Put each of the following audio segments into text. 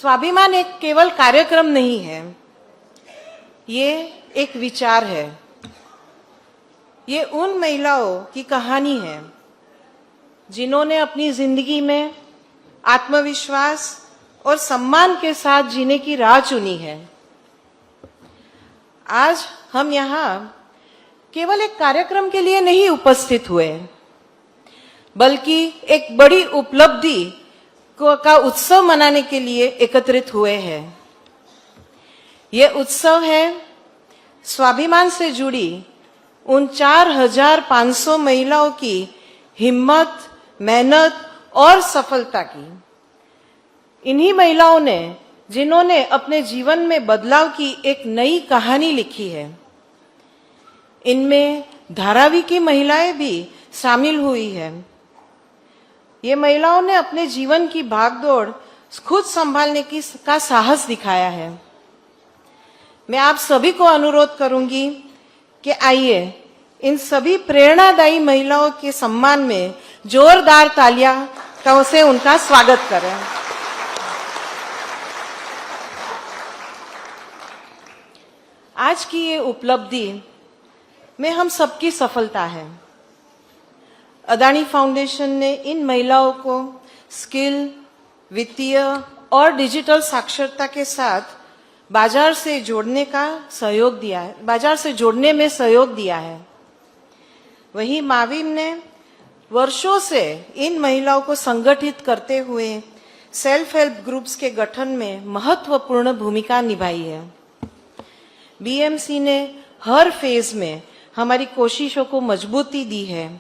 स्वाभिमान एक केवल कार्यक्रम नहीं है, ये एक विचार है। ये उन महिलाओं की कहानी है जिन्होंने अपनी जिंदगी में आत्मविश्वास और सम्मान के साथ जीने की राह चुनी है। आज हम यहाँ केवल एक कार्यक्रम के लिए नहीं उपस्थित हुए, बल्कि एक बड़ी उपलब्धि का उत्सव मनाने के लिए एकत्रित हुए हैं। ये उत्सव है स्वाभिमान से जुड़ी उन 4,500 महिलाओं की हिम्मत, मेहनत और सफलता की। इन्हीं महिलाओं ने जिन्होंने अपने जीवन में बदलाव की एक नई कहानी लिखी है। इनमें धारावी की महिलाएं भी शामिल हुई है। ये महिलाओं ने अपने जीवन की भागदौड़ खुद संभालने का साहस दिखाया है। मैं आप सभी को अनुरोध करूंगी कि आइए इन सभी प्रेरणादायी महिलाओं के सम्मान में जोरदार तालियां से उनका स्वागत करें। आज की ये उपलब्धि में हम सबकी सफलता है। अदानी फाउंडेशन ने इन महिलाओं को स्किल, वित्तीय और डिजिटल साक्षरता के साथ बाजार से जोड़ने में सहयोग दिया है। वहीं माविम ने वर्षों से इन महिलाओं को संगठित करते हुए सेल्फ हेल्प ग्रुप्स के गठन में महत्वपूर्ण भूमिका निभाई है। बीएमसी ने हर फेज में हमारी कोशिशों को मजबूती दी है।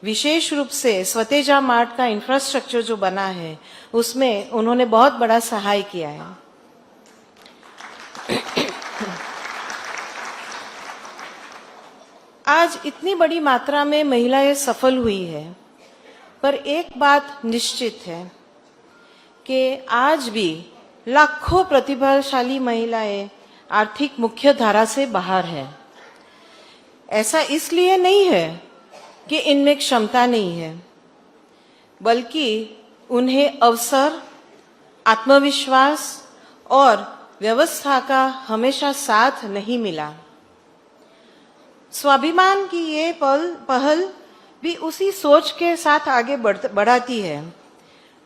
विशेष रूप से स्वतेजा मार्ट का इंफ्रास्ट्रक्चर जो बना है, उसमें उन्होंने बहुत बड़ा सहाय किया है। आज इतनी बड़ी मात्रा में महिलाएं सफल हुई है, पर एक बात निश्चित है कि आज भी लाखों प्रतिभाशाली महिलाएं आर्थिक मुख्य धारा से बाहर है। ऐसा इसलिए नहीं है कि इनमें क्षमता नहीं है, बल्कि उन्हें अवसर, आत्मविश्वास और व्यवस्था का हमेशा साथ नहीं मिला। स्वाभिमान की ये पहल भी उसी सोच के साथ आगे बढ़ाती है,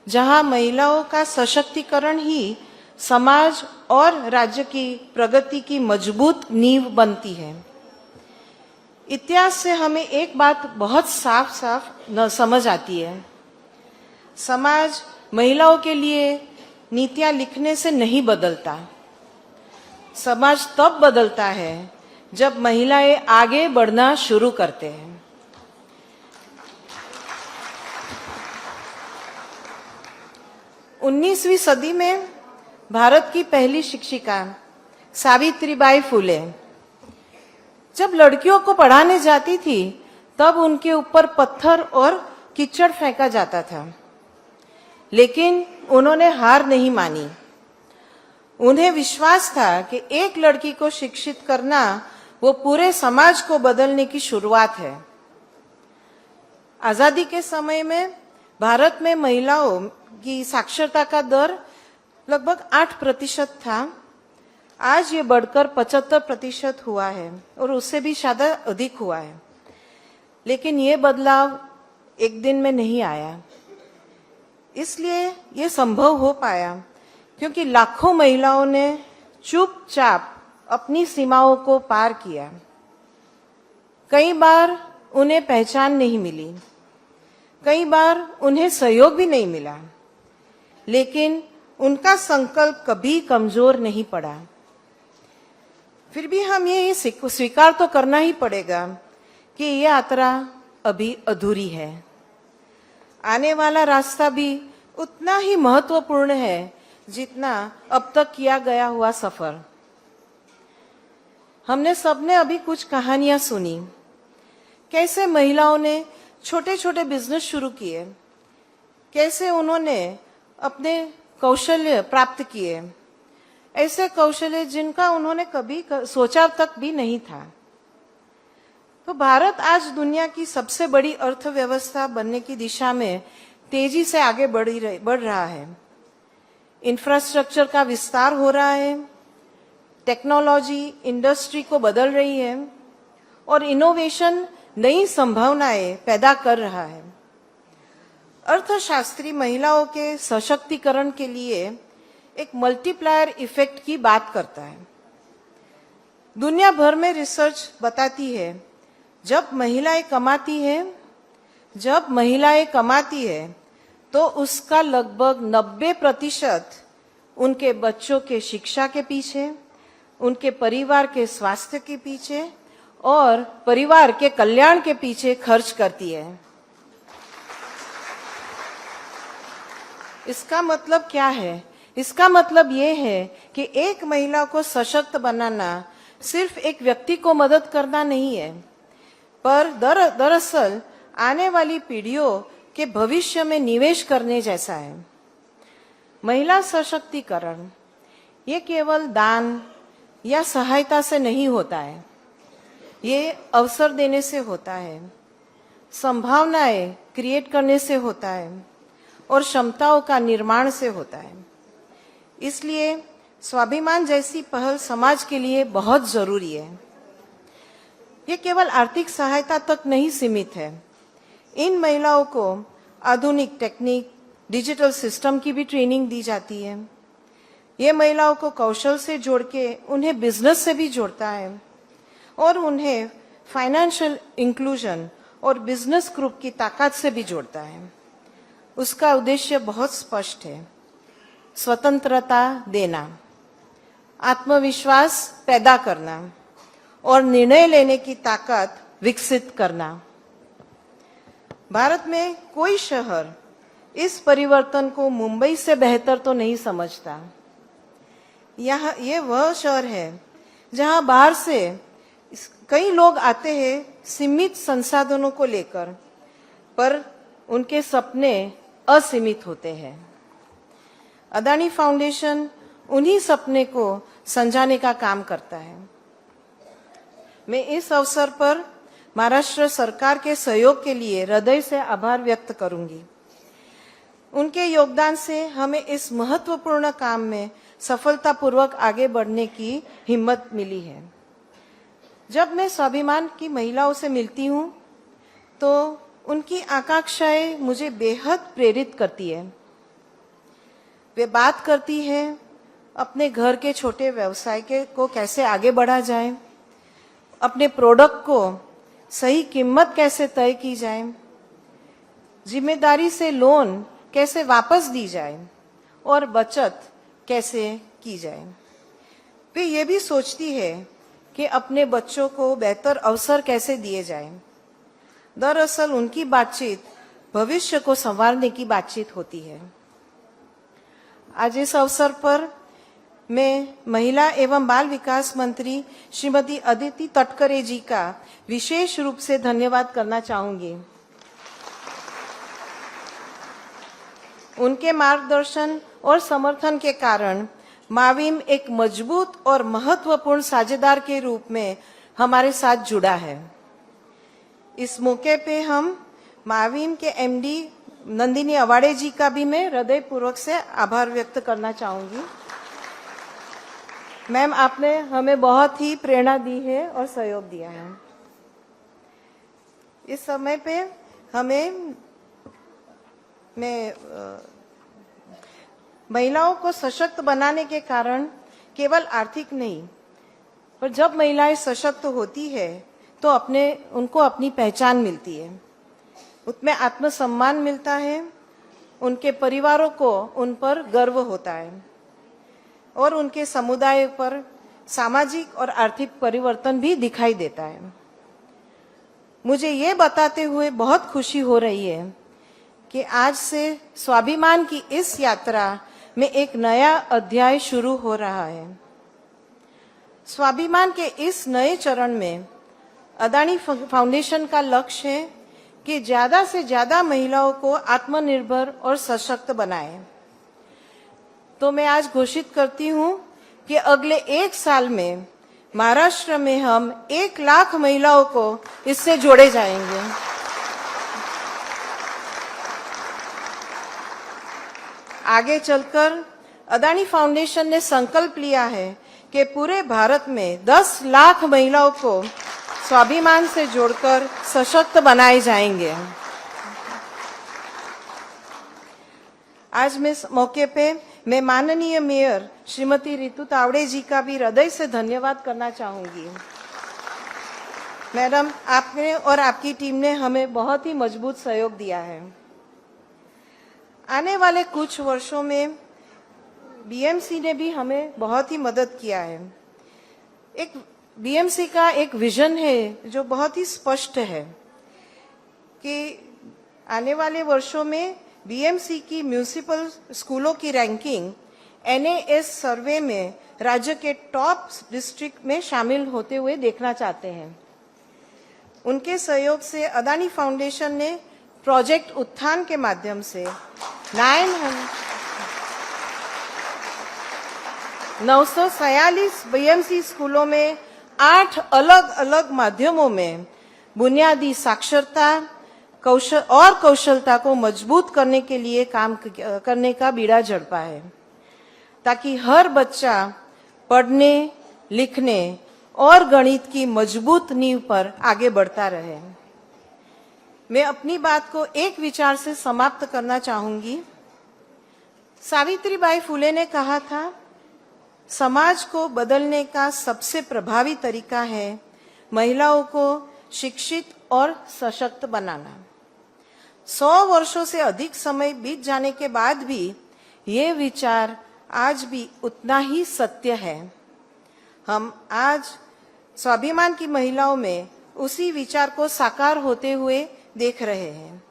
जहां महिलाओं का सशक्तिकरण ही समाज और राज्य की प्रगति की मजबूत नींव बनती है। इतिहास से हमें एक बात बहुत साफ साफ समझ आती है। समाज महिलाओं के लिए नीतियां लिखने से नहीं बदलता। समाज तब बदलता है जब महिलाएं आगे बढ़ना शुरू करते हैं। उन्नीसवीं सदी में भारत की पहली शिक्षिका सावित्रीबाई फुले जब लड़कियों को पढ़ाने जाती थी, तब उनके ऊपर पत्थर और कीचड़ फेंका जाता था, लेकिन उन्होंने हार नहीं मानी। उन्हें विश्वास था कि एक लड़की को शिक्षित करना वो पूरे समाज को बदलने की शुरुआत है। आजादी के समय में भारत में महिलाओं की साक्षरता का दर लगभग 8% था। आज ये बढ़कर 75% हुआ है और उससे भी ज्यादा अधिक हुआ है। लेकिन ये बदलाव एक दिन में नहीं आया। इसलिए ये संभव हो पाया क्योंकि लाखों महिलाओं ने चुपचाप अपनी सीमाओं को पार किया। कई बार उन्हें पहचान नहीं मिली, कई बार उन्हें सहयोग भी नहीं मिला, लेकिन उनका संकल्प कभी कमजोर नहीं पड़ा। फिर भी हम ये स्वीकार तो करना ही पड़ेगा कि ये यात्रा अभी अधूरी है। आने वाला रास्ता भी उतना ही महत्वपूर्ण है जितना अब तक किया गया हुआ सफर। हमने सबने अभी कुछ कहानियां सुनी, कैसे महिलाओं ने छोटे छोटे बिजनेस शुरू किए, कैसे उन्होंने अपने कौशल्य प्राप्त किए, ऐसे कौशल्य जिनका उन्होंने कभी सोचा तक भी नहीं था। तो भारत आज दुनिया की सबसे बड़ी अर्थव्यवस्था बनने की दिशा में तेजी से आगे बढ़ रहा है। इंफ्रास्ट्रक्चर का विस्तार हो रहा है, टेक्नोलॉजी इंडस्ट्री को बदल रही है और इनोवेशन नई संभावनाएं पैदा कर रहा है। अर्थशास्त्री महिलाओं के सशक्तिकरण के लिए एक मल्टीप्लायर इफेक्ट की बात करता है। दुनिया भर में रिसर्च बताती है जब महिलाएं कमाती है तो उसका लगभग 90% उनके बच्चों के शिक्षा के पीछे, उनके परिवार के स्वास्थ्य के पीछे और परिवार के कल्याण के पीछे खर्च करती है। इसका मतलब क्या है? इसका मतलब ये है कि एक महिला को सशक्त बनाना सिर्फ एक व्यक्ति को मदद करना नहीं है, पर दरअसल आने वाली पीढ़ियों के भविष्य में निवेश करने जैसा है। महिला सशक्तिकरण ये केवल दान या सहायता से नहीं होता है, ये अवसर देने से होता है, संभावनाएं क्रिएट करने से होता है और क्षमताओं का निर्माण से होता है। इसलिए स्वाभिमान जैसी पहल समाज के लिए बहुत जरूरी है। ये केवल आर्थिक सहायता तक नहीं सीमित है। इन महिलाओं को आधुनिक टेक्निक, डिजिटल सिस्टम की भी ट्रेनिंग दी जाती है। ये महिलाओं को कौशल से जोड़ के उन्हें बिजनेस से भी जोड़ता है और उन्हें फाइनेंशियल इंक्लूजन और बिजनेस ग्रुप की ताकत से भी जोड़ता है। उसका उद्देश्य बहुत स्पष्ट है, स्वतंत्रता देना, आत्मविश्वास पैदा करना और निर्णय लेने की ताकत विकसित करना। भारत में कोई शहर इस परिवर्तन को मुंबई से बेहतर तो नहीं समझता। ये वह शहर है जहां बाहर से कई लोग आते हैं सीमित संसाधनों को लेकर, पर उनके सपने असीमित होते हैं। अदानी फाउंडेशन उन्हीं सपने को संजाने का काम करता है। मैं इस अवसर पर महाराष्ट्र सरकार के सहयोग के लिए हृदय से आभार व्यक्त करूंगी। उनके योगदान से हमें इस महत्वपूर्ण काम में सफलतापूर्वक आगे बढ़ने की हिम्मत मिली है। जब मैं स्वाभिमान की महिलाओं से मिलती हूँ तो उनकी आकांक्षाएं मुझे बेहद प्रेरित करती है। वे बात करती हैं अपने घर के छोटे व्यवसाय को कैसे आगे बढ़ा जाए, अपने प्रोडक्ट को सही कीमत कैसे तय की जाए, जिम्मेदारी से लोन कैसे वापस दी जाए और बचत कैसे की जाए। वे ये भी सोचती है कि अपने बच्चों को बेहतर अवसर कैसे दिए जाए। दरअसल उनकी बातचीत भविष्य को संवारने की बातचीत होती है। आज इस अवसर पर मैं महिला एवं बाल विकास मंत्री श्रीमती अदिति तटकरे जी का विशेष रूप से धन्यवाद करना चाहूंगी। उनके मार्गदर्शन और समर्थन के कारण माविम एक मजबूत और महत्वपूर्ण साझेदार के रूप में हमारे साथ जुड़ा है। इस मौके पे हम माविम के एमडी नंदिनी अवाड़े जी का भी मैं हृदयपूर्वक से आभार व्यक्त करना चाहूंगी। मैम, आपने हमें बहुत ही प्रेरणा दी है और सहयोग दिया है। इस समय पे मैं महिलाओं को सशक्त बनाने के कारण केवल आर्थिक नहीं, पर जब महिलाएं सशक्त होती है तो उनको अपनी पहचान मिलती है, उसमें आत्मसम्मान मिलता है, उनके परिवारों को उन पर गर्व होता है और उनके समुदाय पर सामाजिक और आर्थिक परिवर्तन भी दिखाई देता है। मुझे ये बताते हुए बहुत खुशी हो रही है कि आज से स्वाभिमान की इस यात्रा में एक नया अध्याय शुरू हो रहा है। स्वाभिमान के इस नए चरण में अदानी फाउंडेशन का लक्ष्य है कि ज्यादा से ज्यादा महिलाओं को आत्मनिर्भर और सशक्त बनाएं। तो मैं आज घोषित करती हूं कि अगले 1 साल में महाराष्ट्र में हम 1 लाख महिलाओं को इससे जोड़े जाएंगे। आगे चलकर अदानी फाउंडेशन ने संकल्प लिया है कि पूरे भारत में 10 लाख महिलाओं को स्वाभिमान से जोड़कर सशक्त बनाए जाएंगे। आज इस मौके पे मैं माननीय मेयर श्रीमती रितु तावड़े जी का भी हृदय से धन्यवाद करना चाहूंगी। मैडम, आपने और आपकी टीम ने हमें बहुत ही मजबूत सहयोग दिया है। आने वाले कुछ वर्षों में बीएमसी ने भी हमें बहुत ही मदद किया है। एक बीएमसी का एक विजन है जो बहुत ही स्पष्ट है कि आने वाले वर्षों में बीएमसी की म्यूनिसिपल स्कूलों की रैंकिंग एनएएस सर्वे में राज्य के टॉप डिस्ट्रिक्ट में शामिल होते हुए देखना चाहते हैं। उनके सहयोग से अदानी फाउंडेशन ने प्रोजेक्ट उत्थान के माध्यम से 946 बीएमसी स्कूलों में 8 अलग अलग माध्यमों में बुनियादी साक्षरता कौशलता को मजबूत करने के लिए काम करने का बीड़ा झड़पा है, ताकि हर बच्चा पढ़ने, लिखने और गणित की मजबूत नींव पर आगे बढ़ता रहे। मैं अपनी बात को एक विचार से समाप्त करना चाहूंगी। सावित्रीबाई फुले ने कहा था, समाज को बदलने का सबसे प्रभावी तरीका है महिलाओं को शिक्षित और सशक्त बनाना। 100 वर्षों से अधिक समय बीत जाने के बाद भी ये विचार आज भी उतना ही सत्य है। हम आज स्वाभिमान की महिलाओं में उसी विचार को साकार होते हुए देख रहे हैं।